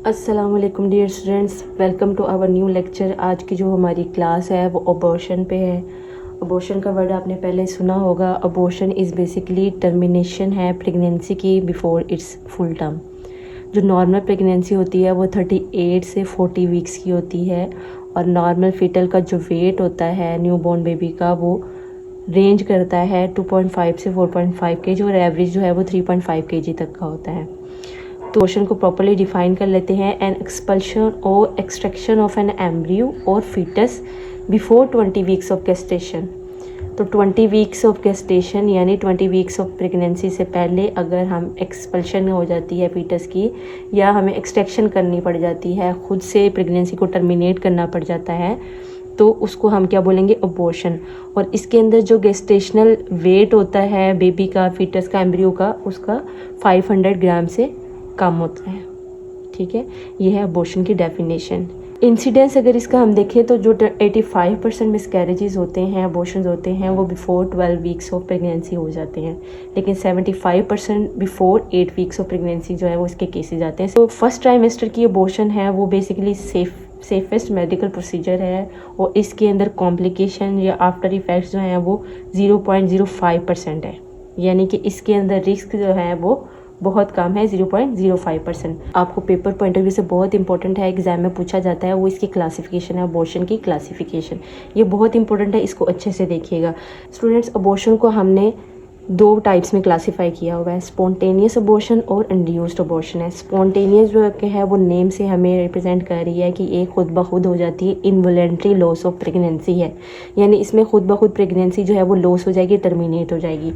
अस्सलाम वालेकुम dear students, welcome to our new lecture. आज की जो हमारी क्लास है वो अबॉर्शन पे है। अबॉर्शन का वर्ड आपने पहले सुना होगा। अबॉर्शन इज़ बेसिकली टर्मिनेशन है प्रेगनेंसी की बिफोर इट्स फुल टर्म। जो नॉर्मल प्रेगनेंसी होती है वो 38 से 40 वीक्स की होती है और नॉर्मल फीटल का जो वेट होता है न्यूबॉर्न बेबी का वो रेंज करता है 2.5 से 4.5 केजी और एवरेज जो है वो 3.5 केजी तक का होता है। तो अबॉर्शन को प्रॉपरली डिफाइन कर लेते हैं। एन एक्सपल्शन और एक्सट्रैक्शन ऑफ एन एम्ब्रियो और foetus before 20 weeks of gestation. तो 20 वीक्स ऑफ गेस्टेशन यानी 20 वीक्स ऑफ प्रेगनेंसी से पहले अगर हम एक्सपल्शन हो जाती है फीटस की या हमें एक्सट्रैक्शन करनी पड़ जाती है, खुद से प्रेगनेंसी को टर्मिनेट करना पड़ जाता है, तो उसको हम क्या बोलेंगे, अबॉर्शन। और इसके अंदर जो गेस्टेशनल वेट होता है बेबी का, फीटस का, एम्ब्रियो का, उसका 500 ग्राम से कम होता है। ठीक है, ये है अबॉर्शन की डेफिनेशन। इंसिडेंस अगर इसका हम देखें तो जो 85% मिसकैरेजेस होते हैं, अबॉर्शंस होते हैं, वो बिफोर 12 वीक्स ऑफ प्रेगनेंसी हो जाते हैं, लेकिन 75% बिफोर 8 वीक्स ऑफ प्रेगनेंसी जो है वो इसके केसेस आते हैं। तो फर्स्ट ट्राइमेस्टर की अबॉर्शन है वो बेसिकली सेफेस्ट मेडिकल प्रोसीजर है और इसके अंदर कॉम्प्लिकेशन या आफ्टर इफेक्ट्स जो हैं वो 0.05% है, यानी कि इसके अंदर रिस्क जो है वो बहुत कम है, 0.05%। आपको पेपर पॉइंट ऑफ व्यू से बहुत इंपॉर्टेंट है, एग्जाम में पूछा जाता है, वो इसकी क्लासिफिकेशन है, अबॉर्शन की क्लासिफिकेशन। ये बहुत इंपॉर्टेंट है, इसको अच्छे से देखिएगा स्टूडेंट्स। अबॉर्शन को हमने दो टाइप्स में क्लासीफाई किया हुआ है, स्पॉन्टेनियस अबॉर्शन और इंड्यूस्ड अबॉर्शन है। स्पॉन्टेनियस जो है वो नेम से हमें रिप्रेजेंट कर रही है कि एक खुद ब खुद हो जाती है, इनवॉलंटरी लॉस ऑफ प्रेगनेंसी है, यानी इसमें खुद ब खुद प्रेगनेंसी जो है वो लॉस हो जाएगी, टर्मिनेट हो जाएगी।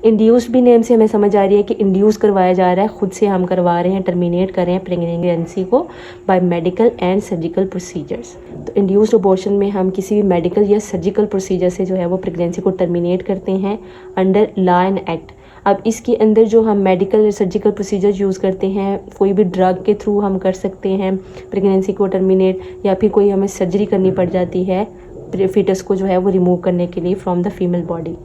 इंड्यूस्ड भी नेम से हमें समझ आ रही है कि इंड्यूस करवाया जा रहा है, खुद से हम करवा रहे हैं, टर्मिनेट कर रहे हैं प्रेगनेंसी को by medical and surgical procedures. तो इंड्यूस्ड अबॉर्शन में हम किसी भी मेडिकल या सर्जिकल प्रोसीजर से जो है वो प्रेगनेंसी को टर्मिनेट करते हैं अंडर लॉ एंड एक्ट। अब इसके अंदर जो हम मेडिकल या सर्जिकल प्रोसीजर यूज़ करते हैं, कोई भी ड्रग के थ्रू हम कर सकते हैं प्रेगनेंसी को टर्मिनेट, या फिर कोई हमें सर्जरी करनी पड़ जाती है फीटस को जो है वो रिमूव करने के लिए from the female body.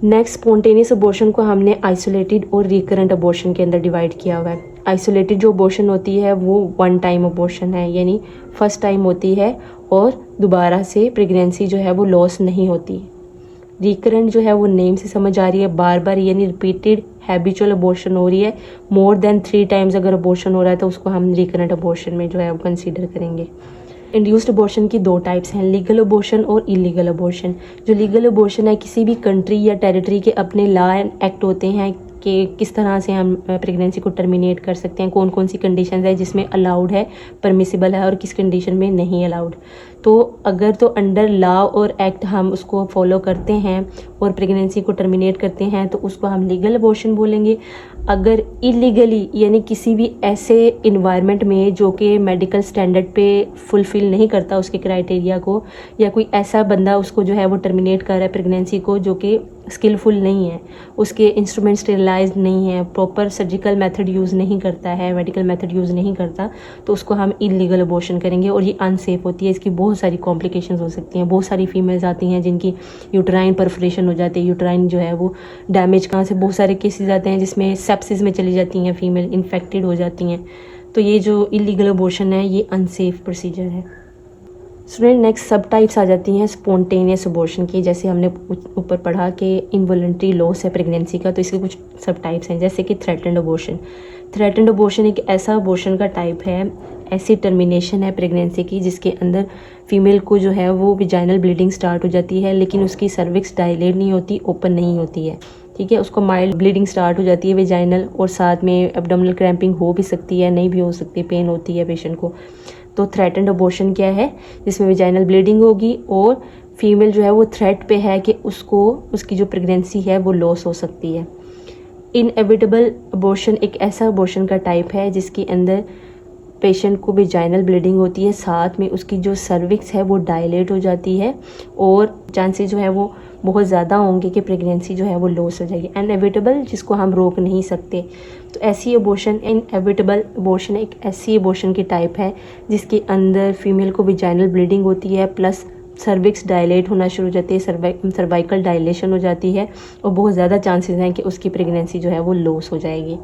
Next, spontaneous abortion को हमने आइसोलेटेड और रिकरेंट अबॉर्शन के अंदर डिवाइड किया हुआ है। आइसोलेटेड जो अबॉर्शन होती है वो वन टाइम अबॉर्शन है, यानी फर्स्ट टाइम होती है और दोबारा से प्रेगनेंसी जो है वो लॉस नहीं होती। रिकरेंट जो है वो नेम से समझ आ रही है, बार बार यानी रिपीटेड हैबिचुअल अबॉर्शन हो रही है, मोर देन 3 टाइम्स अगर अबॉर्शन हो रहा है तो उसको हम रिकरेंट अबॉर्शन में जो है वो कंसीडर करेंगे। इंड्यूस्ड अबॉर्शन की दो टाइप्स हैं, लीगल अबॉर्शन और इलीगल अबॉर्शन। जो लीगल अबॉर्शन है, किसी भी कंट्री या टेरिटरी के अपने लॉ एंड एक्ट होते हैं कि किस तरह से हम प्रेगनेंसी को टर्मिनेट कर सकते हैं, कौन कौन सी कंडीशंस है जिसमें अलाउड है, परमिसिबल है, और किस कंडीशन में नहीं अलाउड। तो अगर तो अंडर लॉ और एक्ट हम उसको फॉलो करते हैं और प्रेगनेंसी को टर्मिनेट करते हैं तो उसको हम लीगल अबॉर्शन बोलेंगे। अगर इलीगली यानी किसी भी ऐसे इन्वायरमेंट में जो कि मेडिकल स्टैंडर्ड पे फुलफ़िल नहीं करता उसके क्राइटेरिया को, या कोई ऐसा बंदा उसको जो है वो टर्मिनेट कर रहा है प्रेगनेंसी को जो कि स्किलफुल नहीं है, उसके इंस्ट्रूमेंट स्टेरिलाइज्ड नहीं है, प्रॉपर सर्जिकल मेथड यूज़ नहीं करता है, मेडिकल मेथड यूज़ नहीं करता, तो उसको हम इलीगल अबॉर्शन करेंगे। और ये अनसेफ होती है, इसकी बहुत सारी कॉम्प्लिकेशंस हो सकती हैं। बहुत सारी फीमेल्स आती हैं जिनकी यूट्राइन परफोरेशन हो जाती है, यूट्राइन जो है वो डैमेज, कहाँ से बहुत सारे केसेस आते हैं जिसमें सेप्सिस में चली जाती हैं फीमेल, इन्फेक्टेड हो जाती हैं। तो ये जो इलीगल अबॉर्शन है ये अनसेफ प्रोसीजर है। स्टूडेंट, नेक्स्ट सब टाइप्स आ जाती हैं स्पॉन्टेनियस अबॉर्शन की। जैसे हमने ऊपर पढ़ा कि इनवॉलंटरी लॉस है प्रेगनेंसी का, तो इसके कुछ सब टाइप्स हैं, जैसे कि थ्रेटन्ड अबॉर्शन। थ्रेटन्ड अबॉर्शन एक ऐसा अबॉर्शन का टाइप है, ऐसी टर्मिनेशन है प्रेगनेंसी की जिसके अंदर फीमेल को जो है वो विजाइनल ब्लीडिंग स्टार्ट हो जाती है, लेकिन उसकी सर्विक्स डायलेट नहीं होती, ओपन नहीं होती है। ठीक है, उसको माइल्ड ब्लीडिंग स्टार्ट हो जाती है विजाइनल, और साथ में एब्डोमिनल क्रैम्पिंग हो भी सकती है, नहीं भी हो सकती, पेन होती है पेशेंट को। तो थ्रेटन्ड अबॉर्शन क्या है, जिसमें विजाइनल ब्लीडिंग होगी और फीमेल जो है वो थ्रेट पे है कि उसको उसकी जो प्रेगनेंसी है वो लॉस हो सकती है। इनएविटेबल अबॉर्शन एक ऐसा अबॉर्शन का टाइप है जिसके अंदर पेशेंट को विजाइनल ब्लीडिंग होती है, साथ में उसकी जो सर्विक्स है वो डायलेट हो जाती है और चांसेस जो है वो बहुत ज़्यादा होंगे कि प्रेगनेंसी जो है वो लॉस हो जाएगी। इनएविटेबल जिसको हम रोक नहीं सकते, तो ऐसी अबॉर्शन, इनएविटेबल अबॉर्शन एक ऐसी अबॉर्शन की टाइप है जिसके अंदर फीमेल को विजाइनल ब्लीडिंग होती है, प्लस सर्विक्स डायलेट होना शुरू हो जाती है, सर्वाइकल डायलेशन हो जाती है और बहुत ज़्यादा चांसेस हैं कि उसकी प्रेगनेंसी जो है वो लॉस हो जाएगी।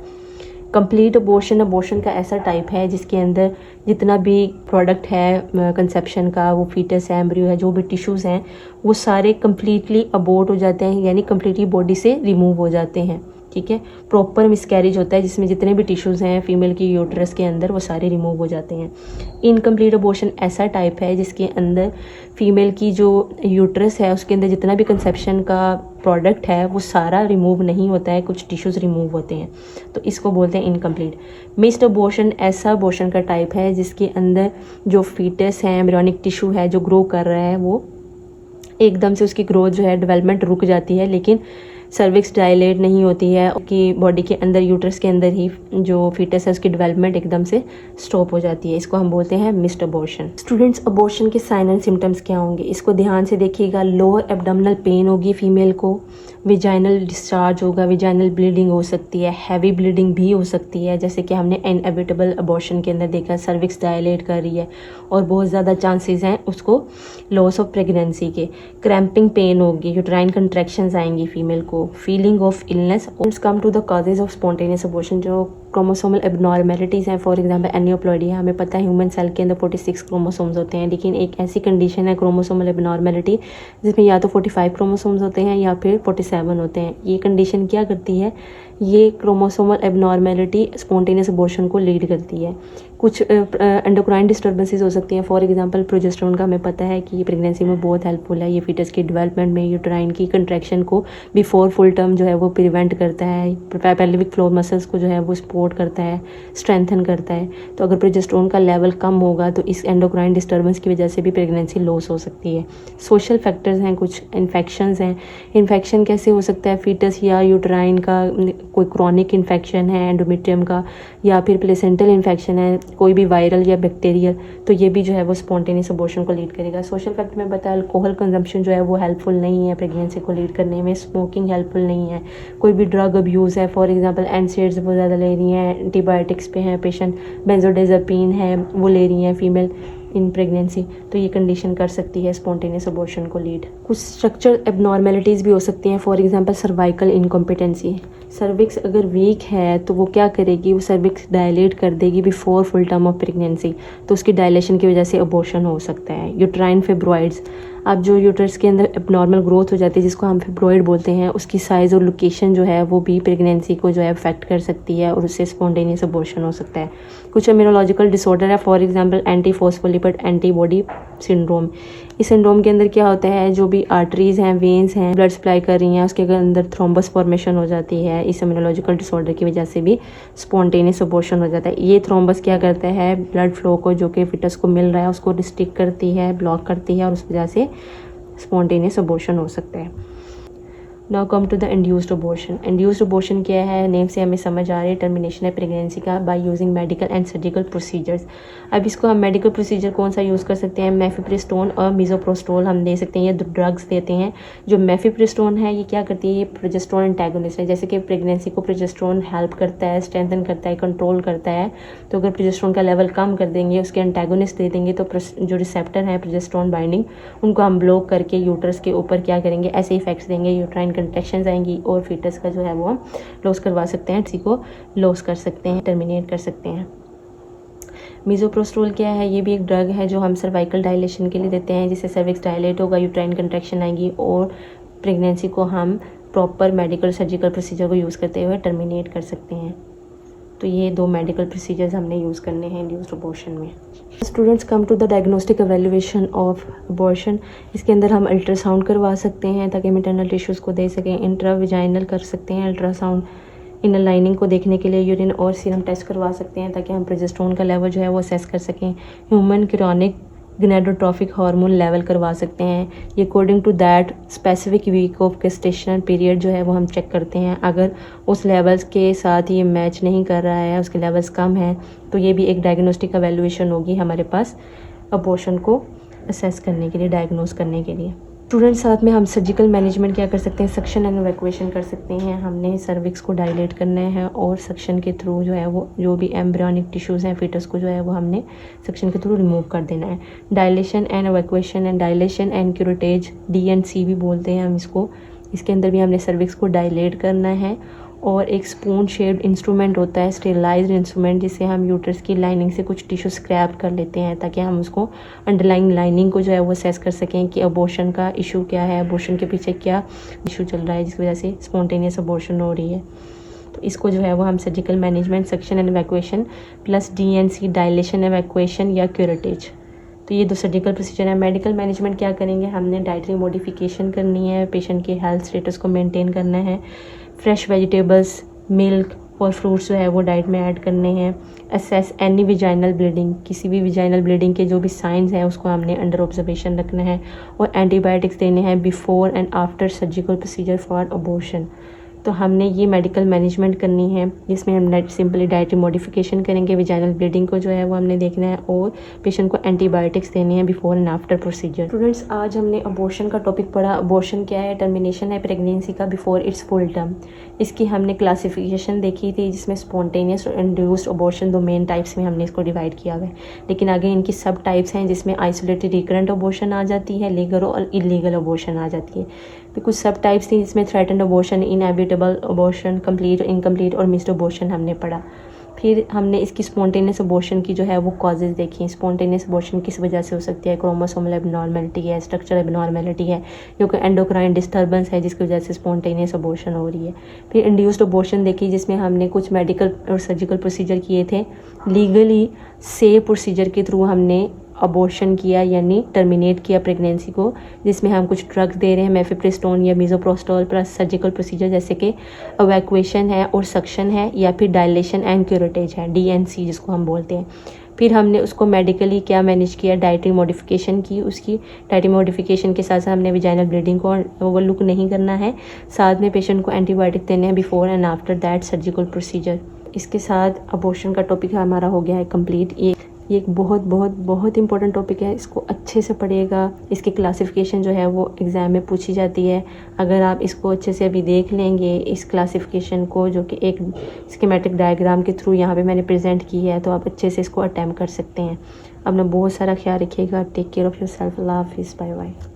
कंप्लीट अबॉर्शन अबॉर्शन का ऐसा टाइप है जिसके अंदर जितना भी प्रोडक्ट है कंसेप्शन का, वो फीटस है, एम्ब्रियो है, जो भी टिश्यूज़ हैं वो सारे कम्प्लीटली अबॉर्ट हो जाते हैं, यानी कम्प्लीटली बॉडी से रिमूव हो जाते हैं। ठीक है, प्रॉपर मिसकैरेज होता है जिसमें जितने भी टिश्यूज़ हैं फीमेल की यूट्रस के अंदर वो सारे रिमूव हो जाते हैं। इनकम्प्लीट अबॉर्शन ऐसा टाइप है जिसके अंदर फीमेल की जो यूट्रस है उसके अंदर जितना भी कंसेप्शन का प्रोडक्ट है वो सारा रिमूव नहीं होता है, कुछ टिश्यूज़ रिमूव होते हैं, तो इसको बोलते हैं इनकम्प्लीट। मिस्ड अबॉर्शन ऐसा अबॉर्शन का टाइप है जिसके अंदर जो फीटस है, एम्ब्रियोनिक टिश्यू है जो ग्रो कर रहा है, वो एकदम से उसकी ग्रोथ जो है डेवलपमेंट रुक जाती है, लेकिन सर्विक्स डायलेट नहीं होती है कि बॉडी के अंदर यूट्रस के अंदर ही जो फीटस है उसकी डेवलपमेंट एकदम से स्टॉप हो जाती है। इसको हम बोलते हैं मिस्ड अबॉर्शन। स्टूडेंट्स, अबॉर्शन के साइन एंड सिम्टम्स क्या होंगे इसको ध्यान से देखिएगा। लोअर एब्डोमिनल पेन होगी फीमेल को, विजाइनल डिस्चार्ज होगा, विजाइनल ब्लीडिंग हो सकती है, हैवी ब्लीडिंग भी हो सकती है, जैसे कि हमने इनएविटेबल अबॉर्शन के अंदर देखा, सर्विक्स डायलेट कर रही है और बहुत ज़्यादा चांसेस हैं उसको लॉस ऑफ प्रेगनेंसी के। क्रैम्पिंग पेन होगी, यूट्राइन कंट्रैक्शंस आएंगी फीमेल को, feeling of illness. Come to the causes of spontaneous abortion, जो क्रोमोसोमल एबनॉर्मेलिटीज़ हैं, फॉर एग्जांपल एनियोप्लॉइडिया। हमें पता है ह्यूमन सेल के अंदर 46 क्रोमोसोम्स होते हैं, लेकिन एक ऐसी कंडीशन है क्रोमोसोमल एबनॉर्मेलिटी जिसमें या तो 45 क्रोमोसोम्स होते हैं या फिर 47 होते हैं। ये कंडीशन क्या करती है, ये क्रोमोसोमल एबनॉर्मेलिटी स्पॉन्टेनियस अबॉर्शन को लीड करती है। कुछ एंडोक्राइन डिस्टर्बेंसेस हो सकती हैं, फॉर एग्जांपल प्रोजेस्टेरोन का हमें पता है कि ये प्रेगनेंसी में बहुत हेल्पफुल है, ये फीटस की डेवलपमेंट में यूट्राइन की कंट्रैक्शन को बिफोर फुल टर्म जो है वो प्रिवेंट करता है, पेल्विक फ्लोर मसल्स को जो है वो सपोर्ट करता है, स्ट्रेंथन करता है। तो अगर प्रोजेस्टेरोन का लेवल कम होगा तो इस एंडोक्राइन डिस्टर्बेंस की वजह से भी प्रेगनेंसी लॉस हो सकती है। सोशल फैक्टर्स हैं, कुछ इन्फेक्शंस हैं। इन्फेक्शन कैसे हो सकता है, फीटस या यूट्राइन का कोई क्रॉनिक इन्फेक्शन है एंडोमेट्रियम का, या फिर प्लेसेंटल इन्फेक्शन है, कोई भी वायरल या बैक्टीरियल, तो ये भी जो है वो स्पॉन्टेनियस अबॉर्शन को लीड करेगा। सोशल फैक्टर में बताया, अल्कोहल कंजम्पशन जो है वो हेल्पफुल नहीं है प्रेगनेंसी को लीड करने में, स्मोकिंग हेल्पफुल नहीं है, कोई भी ड्रग अब्यूज़ है, फॉर एग्जांपल एनसेड्स वो ज़्यादा ले रही हैं, एंटीबायोटिक्स पे हैं पेशेंट, बेंजोडाज़ेपीन है वो ले रही हैं फीमेल इन प्रेगनेंसी, तो ये कंडीशन कर सकती है स्पॉन्टेनियस अबॉर्शन को लीड। कुछ स्ट्रक्चर एबनॉर्मेलिटीज़ भी हो सकती हैं, for example cervical incompetency. Cervix अगर वीक है तो वो क्या करेगी, वो सर्विक्स डायलेट कर देगी before full term of pregnancy, तो उसकी डायलेशन की वजह से अबॉर्शन हो सकता है। यूट्राइन फिब्रॉइड्स, अब जो यूट्रस के अंदर एबनॉर्मल ग्रोथ हो जाती है जिसको हम फिब्रॉइड बोलते हैं, उसकी साइज़ और लोकेशन जो है वो भी प्रेगनेंसी को जो है अफेक्ट कर सकती है और उससे स्पॉन्टेनियस अबॉर्शन हो सकता है। कुछ इम्यूनोलॉजिकल डिसऑर्डर है, for example anti phospholipid antibody syndrome. इस सिंड्रोम के अंदर क्या होता है, जो भी आर्टरीज हैं, वेन्स हैं, ब्लड सप्लाई कर रही हैं, उसके अंदर थ्रोम्बस फॉर्मेशन हो जाती है। इस इम्यूनोलॉजिकल डिसऑर्डर की वजह से भी स्पॉन्टेनियस अबॉर्शन हो जाता है। ये थ्रोम्बस क्या करता है, ब्लड फ्लो को जो कि फिटस को मिल रहा है उसको रिस्ट्रिक्ट करती है, ब्लॉक करती है, और उस वजह से स्पॉन्टेनियस अबॉर्शन हो सकता है। Now come to the induced abortion. Induced abortion क्या है, नेम से हमें समझ आ रही है, टर्मिनेशन है प्रेगनेंसी का by using medical and surgical procedures. अब इसको हम मेडिकल प्रोसीजर कौन सा यूज़ कर सकते हैं, मेफिप्रिस्टोन और मिज़ोप्रोस्टोल हम दे सकते हैं, ये ड्रग्स देते हैं। जो मेफिप्रिस्टोन है ये क्या करती है, ये प्रोजेस्टेरोन एंटागोनिस्ट है, जैसे कि प्रेगनेंसी को प्रोजेस्टेरोन हेल्प करता है, स्ट्रेंथन करता है, कंट्रोल करता है। तो अगर प्रोजेस्टेरोन का लेवल कम कर देंगे, उसके एंटागोनिस्ट दे देंगे, तो जो रिसेप्टर है प्रोजेस्टेरोन बाइंडिंग उनको हम ब्लॉक करके यूट्रस के ऊपर क्या करेंगे, ऐसे इफेक्ट्स देंगे, यूट्राइन कंट्रैक्शंस आएंगी और फीटस का जो है वो लॉस करवा सकते हैं, किसी को लॉस कर सकते हैं, टर्मिनेट कर सकते हैं। मिज़ोप्रोस्टोल क्या है, ये भी एक ड्रग है जो हम सर्वाइकल डायलेशन के लिए देते हैं, जिससे सर्विक्स डायलेट होगा, यूट्राइन कंट्रैक्शन आएगी और प्रेगनेंसी को हम प्रॉपर मेडिकल सर्जिकल प्रोसीजर को यूज़ करते हुए टर्मिनेट कर सकते हैं। तो ये दो मेडिकल प्रोसीजर्स हमने यूज़ करने हैं इंड्यूस्ड अबॉर्शन में। Students, come to the diagnostic evaluation of abortion. इसके अंदर हम अल्ट्रासाउंड करवा सकते हैं ताकि हम इंटरनल टिश्यूज़ को दे सकें, इंट्राविजाइनल कर सकते हैं अल्ट्रासाउंड, इनर लाइनिंग को देखने के लिए यूरिन और सीरम टेस्ट करवा सकते हैं ताकि हम प्रोजेस्टेरोन का लेवल जो है वो असेस कर सकें। Human chorionic gonadotropic hormone level करवा सकते हैं, ये according to that specific week of gestational period जो है वो हम चेक करते हैं। अगर उस लेवल्स के साथ ये मैच नहीं कर रहा है, उसके लेवल्स कम हैं, तो ये भी एक डायग्नोस्टिक एवेल्युएशन होगी हमारे पास अबॉर्शन को असेस करने के लिए, डायग्नोस करने के लिए। स्टूडेंट, साथ में हम सर्जिकल मैनेजमेंट क्या कर सकते हैं, सक्शन एंड इवैक्यूएशन कर सकते हैं। हमने सर्विक्स को डायलेट करना है और सक्शन के थ्रू जो है वो जो भी एम्ब्रियोनिक टिश्यूज़ हैं फीटस को जो है वो हमने सक्शन के थ्रू रिमूव कर देना है। Dilation and evacuation and dilation and curettage, DNC भी बोलते हैं हम इसको। इसके अंदर भी हमने सर्विक्स को डायलेट करना है और एक स्पून शेप्ड इंस्ट्रूमेंट होता है, स्टेरिलाइज्ड इंस्ट्रूमेंट, जिससे हम यूट्रस की लाइनिंग से कुछ टिश्यू स्क्रैप कर लेते हैं ताकि हम उसको अंडरलाइंग लाइनिंग को जो है वो असेस कर सकें कि अबॉर्शन का इशू क्या है, अबॉर्शन के पीछे क्या इशू चल रहा है जिसकी वजह से स्पॉन्टेनियस अबॉर्शन हो रही है। तो इसको जो है वो हम surgical management, suction and evacuation plus DNC, dilation evacuation या क्यूरेटेज, तो ये 2 सर्जिकल प्रोसीजर है। मेडिकल मैनेजमेंट क्या करेंगे, हमने डाइटरी मॉडिफिकेशन करनी है, पेशेंट के हेल्थ स्टेटस को मेंटेन करना है, फ्रेश वेजिटेबल्स, मिल्क और फ्रूट्स जो है वो डाइट में ऐड करने हैं। असेस एनी विजाइनल ब्लीडिंग, किसी भी विजाइनल ब्लीडिंग के जो भी साइंस हैं उसको हमने अंडर ऑब्जर्वेशन रखना है, और एंटीबायोटिक्स देने हैं before and after surgical procedure for abortion. तो हमने ये मेडिकल मैनेजमेंट करनी है जिसमें हम सिंपली डाइटरी मॉडिफिकेशन करेंगे, विजाइनल ब्लीडिंग को जो है वो हमने देखना है, और पेशेंट को एंटीबायोटिक्स देनी है before and after procedure. Students, आज हमने अबॉर्शन का टॉपिक पढ़ा। अबॉर्शन क्या है, टर्मिनेशन है प्रेगनेंसी का बिफोर इट्स फुल टर्म। इसकी हमने क्लासिफिकेशन देखी थी जिसमें स्पॉन्टेनियस और इंड्यूस्ड अबॉर्शन 2 मेन टाइप्स में हमने इसको डिवाइड किया हुआ है, लेकिन आगे इनकी सब टाइप्स हैं जिसमें आइसोलेटेड रिकरेंट अबॉर्शन आ जाती है, लीगल और इलीगल अबॉर्शन आ जाती है। फिर कुछ सब टाइप्स थी जिसमें threatened abortion, inevitable abortion, complete और इनकम्प्लीट और मिस्ड अबॉर्शन हमने पढ़ा। फिर हमने इसकी स्पॉन्टेनियस अबॉर्शन की जो है वो कॉजेज़ देखी। स्पॉन्टेनियस अबॉर्शन किस वजह से हो सकती है, क्रोमोसोमल एबनॉर्मेलिटी है, स्ट्रक्चरल एबनॉर्मेलिटी है, क्योंकि एंडोक्राइन डिस्टर्बेंस है जिसकी वजह से स्पॉन्टेनियस अबॉर्शन हो रही है। फिर इंड्यूस्ड अबॉर्शन देखी जिसमें हमने कुछ मेडिकल और सर्जिकल प्रोसीजर किए थे, लीगली सेफ प्रोसीजर के थ्रू हमने अबॉर्शन किया यानी टर्मिनेट किया प्रेगनेंसी को, जिसमें हम कुछ ड्रग्स दे रहे हैं, मेफेप्रिस्टोन या मीज़ोप्रोस्टोल, प्लस सर्जिकल प्रोसीजर जैसे कि इवैक्यूएशन है और सक्शन है, या फिर डायलेशन एंड क्यूरेटेज है, DNC जिसको हम बोलते हैं। फिर हमने उसको मेडिकली क्या मैनेज किया, डाइटरी मॉडिफिकेशन की। उसकी डाइटरी मॉडिफिकेशन के साथ साथ हमने विजाइनल ब्लीडिंग को ओवरलुक नहीं करना है, साथ में पेशेंट को एंटीबायोटिक देने हैं before and after that surgical procedure. इसके साथ अबॉर्शन का टॉपिक हमारा हो गया है कंप्लीट। ये एक बहुत बहुत बहुत इंपॉर्टेंट टॉपिक है, इसको अच्छे से पढ़िएगा। इसकी क्लासिफिकेशन जो है वो एग्ज़ाम में पूछी जाती है। अगर आप इसको अच्छे से अभी देख लेंगे इस क्लासिफिकेशन को, जो कि एक स्कीमेटिक डायग्राम के थ्रू यहाँ पे मैंने प्रेजेंट की है, तो आप अच्छे से इसको अटैम्प्ट कर सकते हैं। अपना बहुत सारा ख्याल रखिएगा। Take care of yourself. अल्लाह हाफिज़। Bye bye.